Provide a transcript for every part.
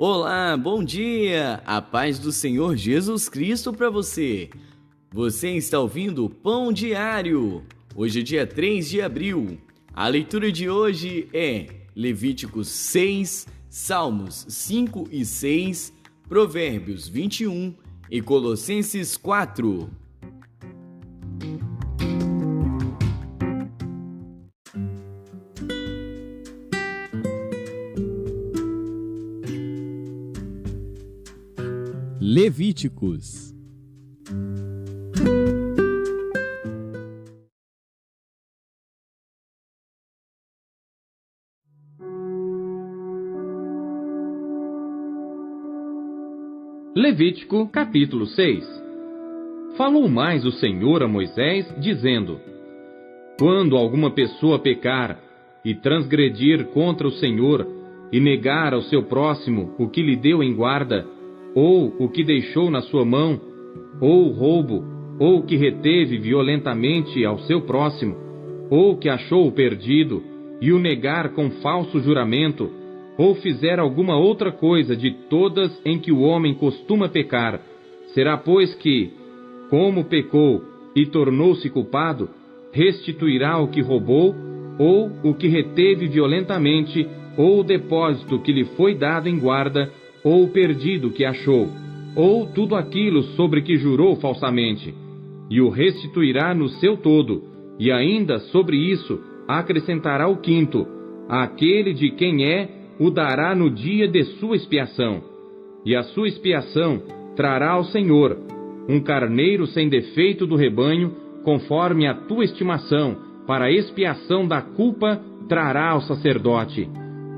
Olá, bom dia! A paz do Senhor Jesus Cristo para você! Você está ouvindo o Pão Diário. Hoje é dia 3 de abril. A leitura de hoje é Levíticos 6, Salmos 5 e 6, Provérbios 21 e Colossenses 4. Levíticos. Levítico, capítulo 6. Falou mais o Senhor a Moisés, dizendo: Quando alguma pessoa pecar e transgredir contra o Senhor e negar ao seu próximo o que lhe deu em guarda, ou o que deixou na sua mão, ou roubo, ou que reteve violentamente ao seu próximo, ou que achou perdido, e o negar com falso juramento, ou fizer alguma outra coisa de todas em que o homem costuma pecar, será, pois, que, como pecou e tornou-se culpado, restituirá o que roubou, ou o que reteve violentamente, ou o depósito que lhe foi dado em guarda, ou o perdido que achou, ou tudo aquilo sobre que jurou falsamente, e o restituirá no seu todo, e ainda sobre isso acrescentará o quinto, aquele de quem o dará no dia de sua expiação. E a sua expiação trará ao Senhor um carneiro sem defeito do rebanho, conforme a tua estimação, para a expiação da culpa trará ao sacerdote.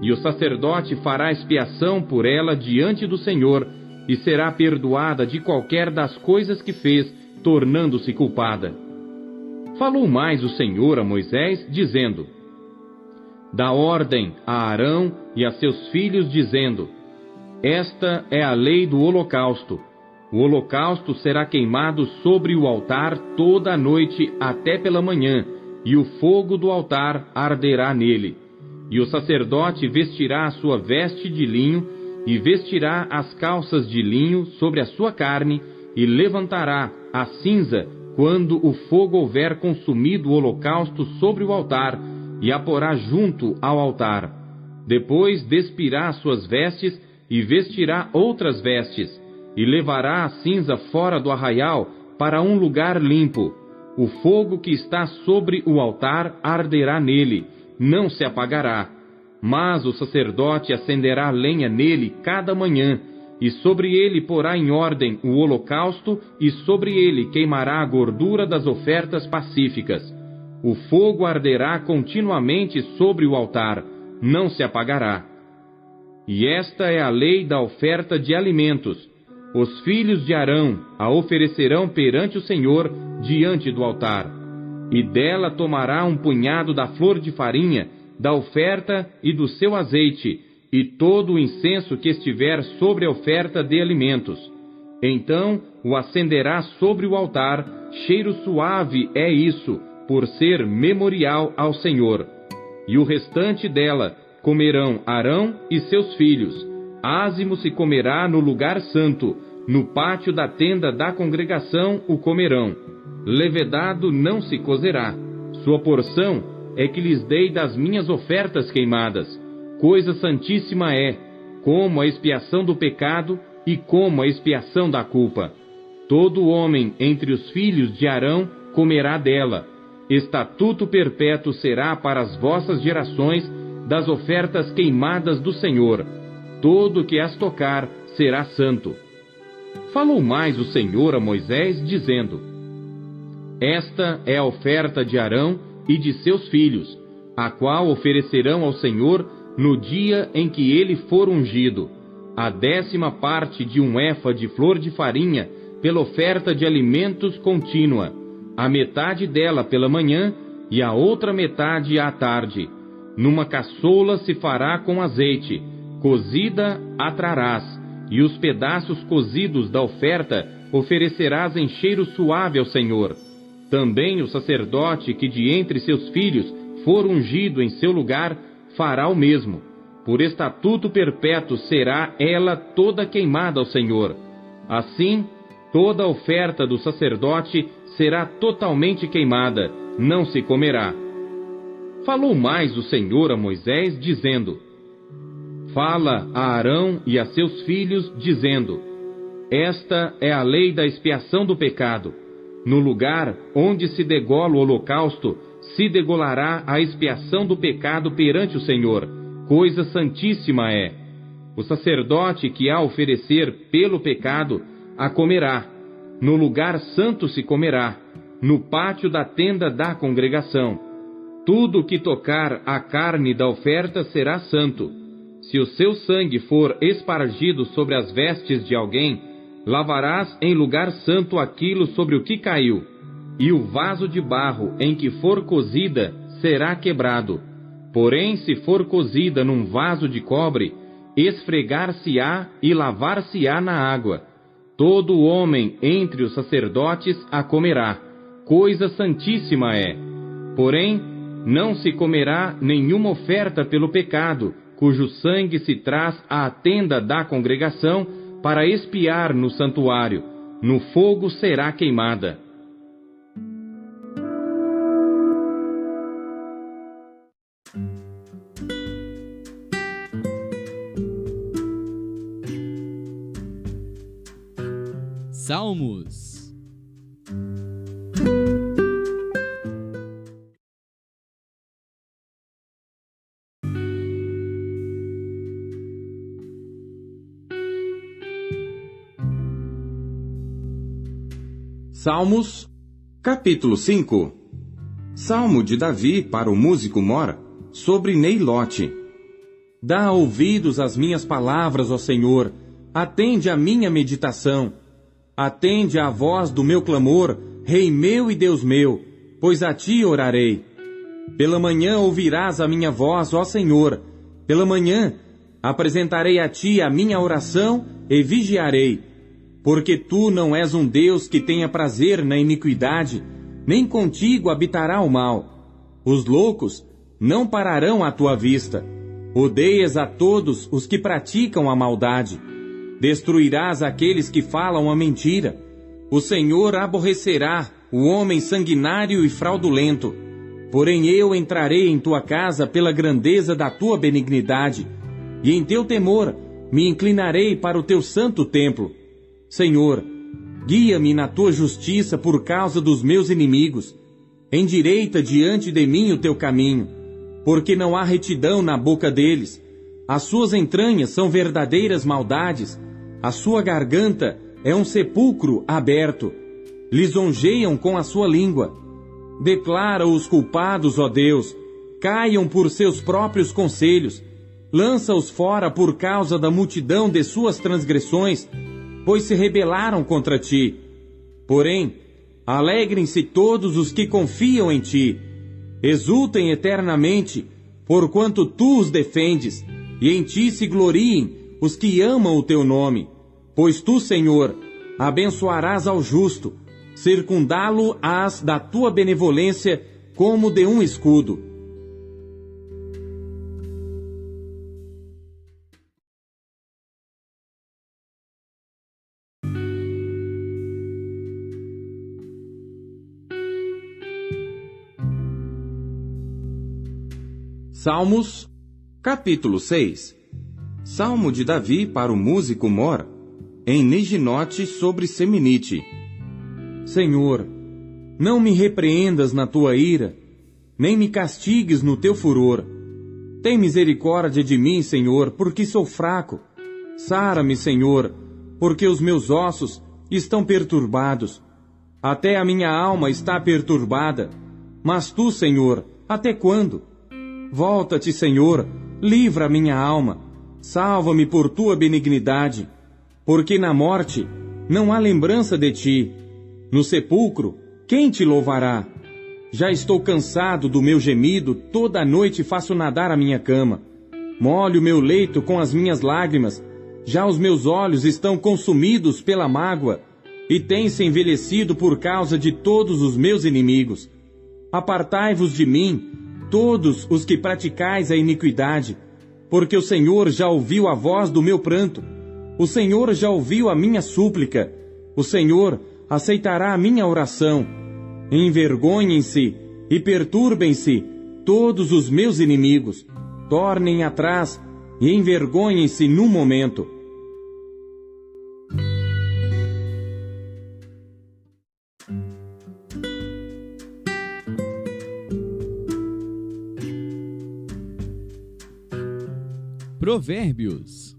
E o sacerdote fará expiação por ela diante do Senhor, e será perdoada de qualquer das coisas que fez, tornando-se culpada. Falou mais o Senhor a Moisés, dizendo: Dá ordem a Arão e a seus filhos, dizendo: Esta é a lei do holocausto. O holocausto será queimado sobre o altar toda a noite até pela manhã, e o fogo do altar arderá nele. E o sacerdote vestirá a sua veste de linho, e vestirá as calças de linho sobre a sua carne, e levantará a cinza quando o fogo houver consumido o holocausto sobre o altar, e a porá junto ao altar. Depois despirá as suas vestes, e vestirá outras vestes, e levará a cinza fora do arraial para um lugar limpo. O fogo que está sobre o altar arderá nele, não se apagará. Mas o sacerdote acenderá lenha nele cada manhã, e sobre ele porá em ordem o holocausto, e sobre ele queimará a gordura das ofertas pacíficas. O fogo arderá continuamente sobre o altar, não se apagará. E esta é a lei da oferta de alimentos. Os filhos de Arão a oferecerão perante o Senhor diante do altar. E dela tomará um punhado da flor de farinha, da oferta e do seu azeite, e todo o incenso que estiver sobre a oferta de alimentos. Então o acenderá sobre o altar, cheiro suave é isso, por ser memorial ao Senhor. E o restante dela comerão Arão e seus filhos. Ázimo se comerá no lugar santo, no pátio da tenda da congregação o comerão. Levedado não se cozerá. Sua porção é que lhes dei das minhas ofertas queimadas. Coisa santíssima é, como a expiação do pecado e como a expiação da culpa. Todo homem entre os filhos de Arão comerá dela. Estatuto perpétuo será para as vossas gerações das ofertas queimadas do Senhor. Todo que as tocar será santo. Falou mais o Senhor a Moisés, dizendo: Esta é a oferta de Arão e de seus filhos, a qual oferecerão ao Senhor no dia em que ele for ungido: a 10ª parte de um efa de flor de farinha pela oferta de alimentos contínua, a metade dela pela manhã e a outra metade à tarde. Numa caçoula se fará com azeite, cozida a trarás, e os pedaços cozidos da oferta oferecerás em cheiro suave ao Senhor. Também o sacerdote que de entre seus filhos for ungido em seu lugar fará o mesmo. por estatuto perpétuo será ela toda queimada ao Senhor. Assim, toda oferta do sacerdote será totalmente queimada, não se comerá. Falou mais o Senhor a Moisés, dizendo: Fala a Arão e a seus filhos, dizendo: Esta é a lei da expiação do pecado. No lugar onde se degola o holocausto, se degolará a expiação do pecado perante o Senhor, coisa santíssima é. O sacerdote que a oferecer pelo pecado, a comerá. No lugar santo se comerá, no pátio da tenda da congregação. Tudo que tocar a carne da oferta será santo. Se o seu sangue for espargido sobre as vestes de alguém, lavarás em lugar santo aquilo sobre o que caiu, e o vaso de barro em que for cozida será quebrado. Porém, se for cozida num vaso de cobre, esfregar-se-á e lavar-se-á na água. Todo homem entre os sacerdotes a comerá, coisa santíssima é. Porém, não se comerá nenhuma oferta pelo pecado, cujo sangue se traz à tenda da congregação para expiar no santuário. No fogo será queimada. Salmos. Salmos, capítulo 5. Salmo de Davi para o músico Mor, sobre Neilote. Dá ouvidos às minhas palavras, ó Senhor, atende à minha meditação. Atende à voz do meu clamor, Rei meu e Deus meu, pois a ti orarei. Pela manhã ouvirás a minha voz, ó Senhor. Pela manhã apresentarei a ti a minha oração e vigiarei. Porque tu não és um Deus que tenha prazer na iniquidade, nem contigo habitará o mal. Os loucos não pararão à tua vista. Odeias a todos os que praticam a maldade. Destruirás aqueles que falam a mentira. O Senhor aborrecerá o homem sanguinário e fraudulento. Porém eu entrarei em tua casa pela grandeza da tua benignidade, e em teu temor me inclinarei para o teu santo templo. Senhor, guia-me na tua justiça por causa dos meus inimigos. Endireita diante de mim o teu caminho, porque não há retidão na boca deles. As suas entranhas são verdadeiras maldades. A sua garganta é um sepulcro aberto. Lisonjeiam com a sua língua. Declara os culpados, ó Deus, caiam por seus próprios conselhos. Lança-os fora por causa da multidão de suas transgressões, pois se rebelaram contra ti. Porém, alegrem-se todos os que confiam em ti. Exultem eternamente, porquanto tu os defendes, e em ti se gloriem os que amam o teu nome. Pois tu, Senhor, abençoarás ao justo, circundá-lo-ás da tua benevolência como de um escudo. Salmos, capítulo 6. Salmo de Davi para o músico Mor, em Niginote sobre Seminite. Senhor, não me repreendas na tua ira, nem me castigues no teu furor. Tem misericórdia de mim, Senhor, porque sou fraco. Sara-me, Senhor, porque os meus ossos estão perturbados. Até a minha alma está perturbada. Mas tu, Senhor, até quando? Volta-te, Senhor, livra a minha alma. Salva-me por tua benignidade. Porque na morte não há lembrança de ti. No sepulcro, quem te louvará? Já estou cansado do meu gemido, toda noite faço nadar a minha cama. Molho o meu leito com as minhas lágrimas, já os meus olhos estão consumidos pela mágoa, e têm-se envelhecido por causa de todos os meus inimigos. Apartai-vos de mim, todos os que praticais a iniquidade, porque o Senhor já ouviu a voz do meu pranto. O Senhor já ouviu a minha súplica. O Senhor aceitará a minha oração. Envergonhem-se e perturbem-se todos os meus inimigos. Tornem atrás e envergonhem-se num momento. Provérbios.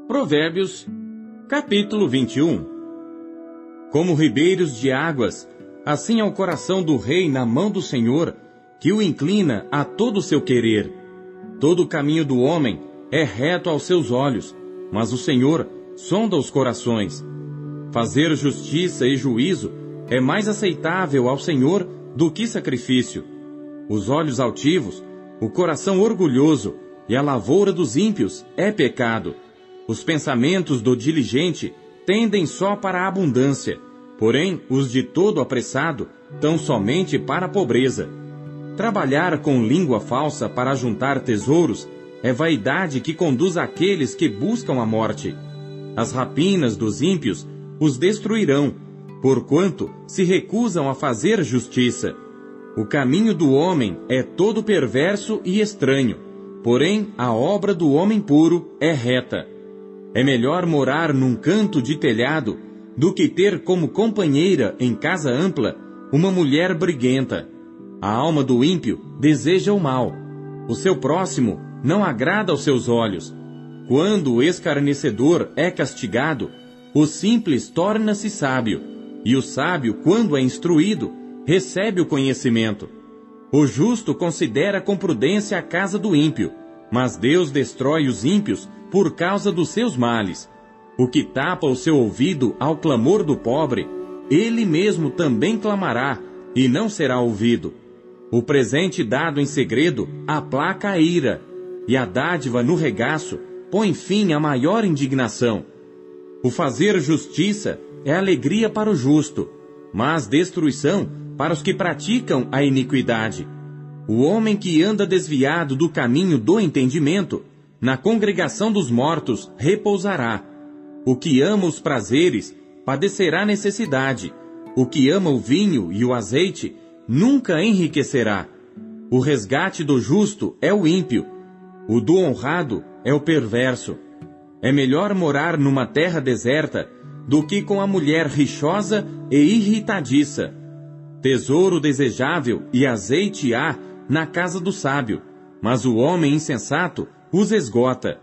Provérbios, capítulo 21. Como ribeiros de águas, assim é o coração do rei na mão do Senhor, que o inclina a todo o seu querer. Todo o caminho do homem é reto aos seus olhos, mas o Senhor sonda os corações. Fazer justiça e juízo é mais aceitável ao Senhor do que sacrifício. Os olhos altivos, o coração orgulhoso e a lavoura dos ímpios é pecado. Os pensamentos do diligente tendem só para a abundância, porém os de todo apressado tão somente para a pobreza. Trabalhar com língua falsa para juntar tesouros é vaidade que conduz àqueles que buscam a morte. As rapinas dos ímpios os destruirão, porquanto se recusam a fazer justiça. O caminho do homem é todo perverso e estranho, porém a obra do homem puro é reta. É melhor morar num canto de telhado do que ter como companheira em casa ampla uma mulher briguenta. A alma do ímpio deseja o mal. O seu próximo não agrada aos seus olhos. Quando o escarnecedor é castigado, o simples torna-se sábio, e o sábio, quando é instruído, recebe o conhecimento. O justo considera com prudência a casa do ímpio, mas Deus destrói os ímpios por causa dos seus males. O que tapa o seu ouvido ao clamor do pobre, ele mesmo também clamará, e não será ouvido. O presente dado em segredo aplaca a ira, e a dádiva no regaço põe fim à maior indignação. O fazer justiça é alegria para o justo, mas destruição para os que praticam a iniquidade. O homem que anda desviado do caminho do entendimento, na congregação dos mortos repousará. O que ama os prazeres padecerá necessidade. O que ama o vinho e o azeite nunca enriquecerá. O resgate do justo é o ímpio. O do honrado é o perverso. É melhor morar numa terra deserta do que com a mulher rixosa e irritadiça. Tesouro desejável e azeite há na casa do sábio, mas o homem insensato os esgota.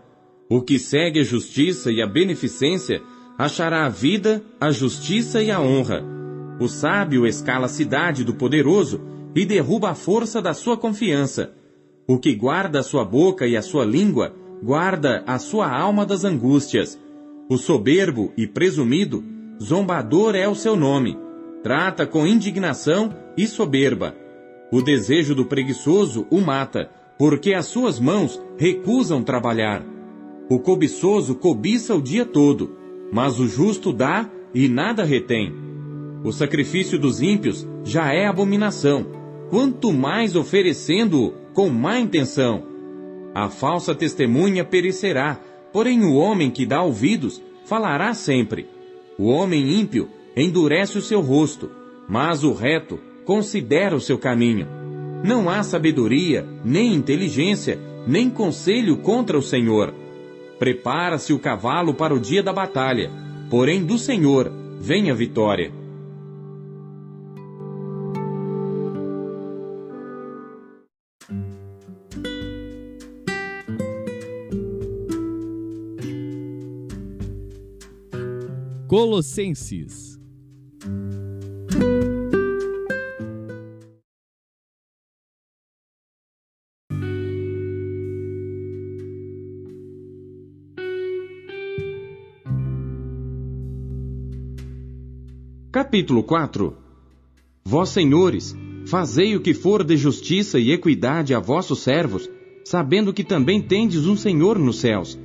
O que segue a justiça e a beneficência achará a vida, a justiça e a honra. O sábio escala a cidade do poderoso e derruba a força da sua confiança. O que guarda a sua boca e a sua língua, guarda a sua alma das angústias. O soberbo e presumido, zombador é o seu nome. Trata com indignação e soberba. O desejo do preguiçoso o mata, porque as suas mãos recusam trabalhar. O cobiçoso cobiça o dia todo, mas o justo dá e nada retém. O sacrifício dos ímpios já é abominação, quanto mais oferecendo-o com má intenção. A falsa testemunha perecerá, porém o homem que dá ouvidos falará sempre. O homem ímpio endurece o seu rosto, mas o reto considera o seu caminho. Não há sabedoria, nem inteligência, nem conselho contra o Senhor. Prepara-se o cavalo para o dia da batalha, porém do Senhor vem a vitória. Colossenses. Capítulo 4. Vós, senhores, fazei o que for de justiça e equidade a vossos servos, sabendo que também tendes um Senhor nos céus.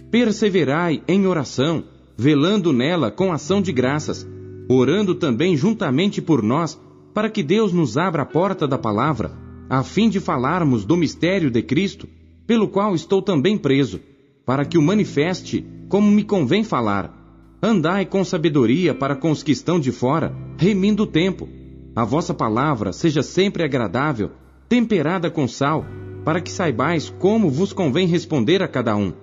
Perseverai em oração, velando nela com ação de graças, orando também juntamente por nós, para que Deus nos abra a porta da palavra, a fim de falarmos do mistério de Cristo, pelo qual estou também preso, para que o manifeste como me convém falar. Andai com sabedoria para com os que estão de fora, remindo o tempo. A vossa palavra seja sempre agradável, temperada com sal, para que saibais como vos convém responder a cada um.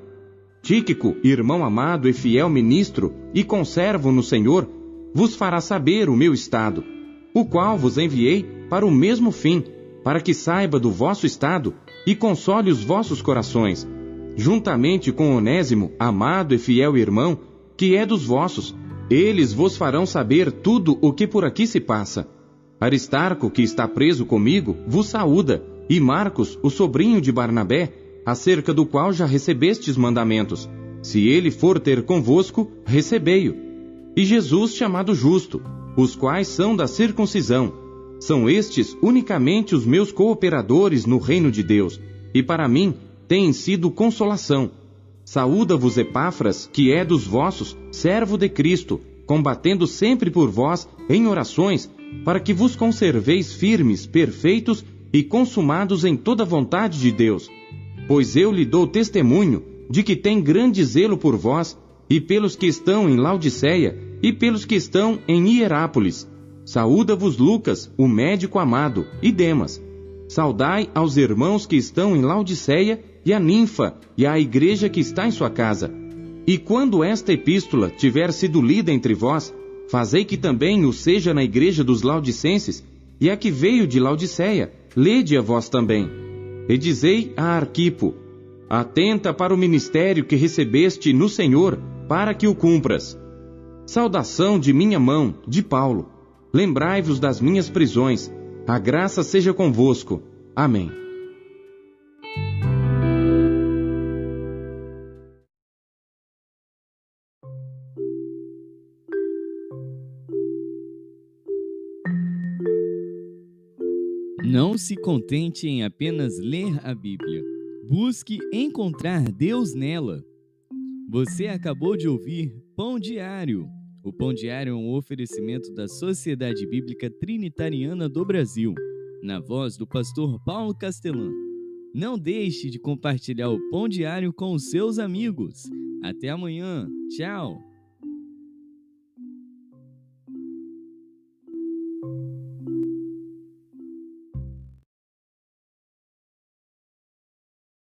Tíquico, irmão amado e fiel ministro, e conservo no Senhor, vos fará saber o meu estado, o qual vos enviei para o mesmo fim, para que saiba do vosso estado e console os vossos corações, juntamente com Onésimo, amado e fiel irmão, que é dos vossos. Eles vos farão saber tudo o que por aqui se passa. Aristarco, que está preso comigo, vos saúda, e Marcos, o sobrinho de Barnabé, acerca do qual já recebestes mandamentos. Se ele for ter convosco, recebei-o. E Jesus chamado Justo, os quais são da circuncisão. São estes unicamente os meus cooperadores no reino de Deus, e para mim têm sido consolação. Saúda-vos Epáfras, que é dos vossos, servo de Cristo, combatendo sempre por vós em orações, para que vos conserveis firmes, perfeitos e consumados em toda a vontade de Deus. Pois eu lhe dou testemunho de que tem grande zelo por vós, e pelos que estão em Laodiceia, e pelos que estão em Hierápolis. Saúda-vos Lucas, o médico amado, e Demas. Saudai aos irmãos que estão em Laodiceia, e a Ninfa, e à igreja que está em sua casa. E quando esta epístola tiver sido lida entre vós, fazei que também o seja na igreja dos Laodicenses, e a que veio de Laodiceia, lede a vós também. E dizei a Arquipo: atenta para o ministério que recebeste no Senhor, para que o cumpras. Saudação de minha mão, de Paulo. Lembrai-vos das minhas prisões. A graça seja convosco. Amém. Não se contente em apenas ler a Bíblia. Busque encontrar Deus nela. Você acabou de ouvir Pão Diário. O Pão Diário é um oferecimento da Sociedade Bíblica Trinitariana do Brasil, na voz do pastor Paulo Castelã. Não deixe de compartilhar o Pão Diário com os seus amigos. Até amanhã. Tchau!